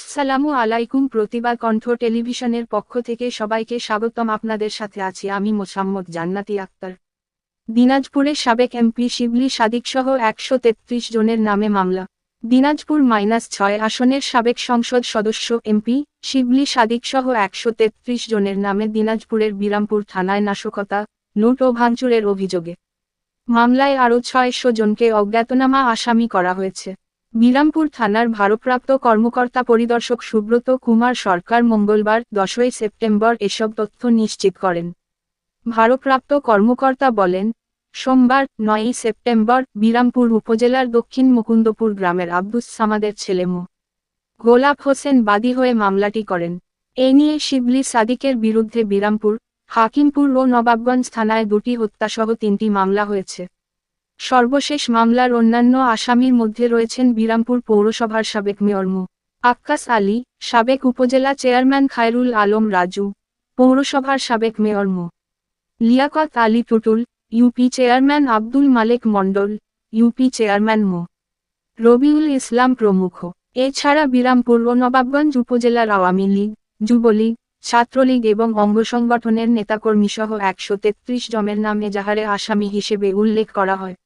আসসালামু আলাইকুম। প্রতিবাদ কণ্ঠ টেলিভিশনের পক্ষ থেকে সবাইকে স্বাগতম। আপনাদের সাথে আছি আমি মোসাম্মদ জান্নাতি আক্তার। দিনাজপুরের সাবেক এমপি শিবলী সাদিকসহ ১৩৩ জনের নামে মামলা। দিনাজপুর -৬ আসনের সাবেক সংসদ সদস্য এমপি শিবলী সাদিকসহ ১৩৩ জনের নামে দিনাজপুরের বিরামপুর থানায় নাশকতা, লুট ও ভাঙচুরের অভিযোগে মামলায় আরও ৬০০ জনকে অজ্ঞাতনামা আসামি করা হয়েছে। বিরামপুর থানার ভারপ্রাপ্ত কর্মকর্তা পরিদর্শক সুব্রত কুমার সরকার মঙ্গলবার ১০ই সেপ্টেম্বর এসব তথ্য নিশ্চিত করেন। ভারপ্রাপ্ত কর্মকর্তা বলেন, সোমবার ৯ই সেপ্টেম্বর বিরামপুর উপজেলার দক্ষিণ মুকুন্দপুর গ্রামের আব্দুস সামাদের ছেলে মো. গোলাপ হোসেন বাদী হয়ে মামলাটি করেন। এ নিয়ে শিবলী সাদিকের বিরুদ্ধে বিরামপুর, হাকিমপুর ও নবাবগঞ্জ থানায় ২টি হত্যাসহ ৩টি মামলা হয়েছে। সর্বশেষ মামলার অন্যান্য আসামির মধ্যে রয়েছেন বিরামপুর পৌরসভার সাবেক মেয়র মো. আক্কাস আলী, সাবেক উপজেলা চেয়ারম্যান খায়রুল আলম রাজু, পৌরসভার সাবেক মেয়র মো. লিয়াকত আলী টুটুল, ইউপি চেয়ারম্যান আব্দুল মালেক মণ্ডল, ইউপি চেয়ারম্যান মো. রবিউল ইসলাম প্রমুখ। এছাড়া বিরামপুর ও নবাবগঞ্জ উপজেলার আওয়ামী লীগ, যুবলীগ, ছাত্রলীগ এবং অঙ্গ সংগঠনের নেতাকর্মীসহ ১৩৩ জনের নাম এজাহারে আসামি হিসেবে উল্লেখ করা হয়।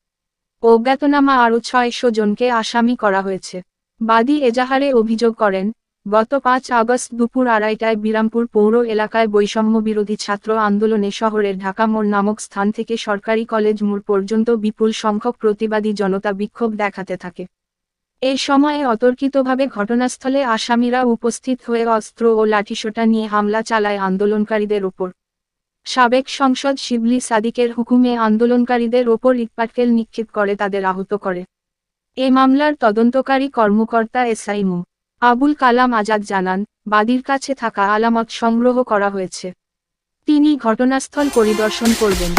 অজ্ঞাতনামা আরও ৬০০ জনকে আসামি করা হয়েছে। বাদী এজাহারে অভিযোগ করেন, গত ৫ আগস্ট দুপুর আড়াইটায় বিরামপুর পৌর এলাকায় বৈষম্য বিরোধী ছাত্র আন্দোলনে শহরের ঢাকা মোড় নামক স্থান থেকে সরকারি কলেজ মোড় পর্যন্ত বিপুল সংখ্যক প্রতিবাদী জনতা বিক্ষোভ দেখাতে থাকে। এ সময়ে অতর্কিতভাবে ঘটনাস্থলে আসামিরা উপস্থিত হয়ে অস্ত্র ও লাঠিসোঁটা নিয়ে হামলা চালায় আন্দোলনকারীদের ওপর। সাবেক সংসদ শিবলী সাদিকের হুকুমে আন্দোলনকারীদের ওপর ইটপাটকেল নিক্ষেপ করে তাদের আহত করে। এ মামলার তদন্তকারী কর্মকর্তা এসআই মো. আবুল কালাম আজাদ জানান, বাদীর কাছে থাকা আলামত সংগ্রহ করা হয়েছে। তিনি ঘটনাস্থল পরিদর্শন করবেন।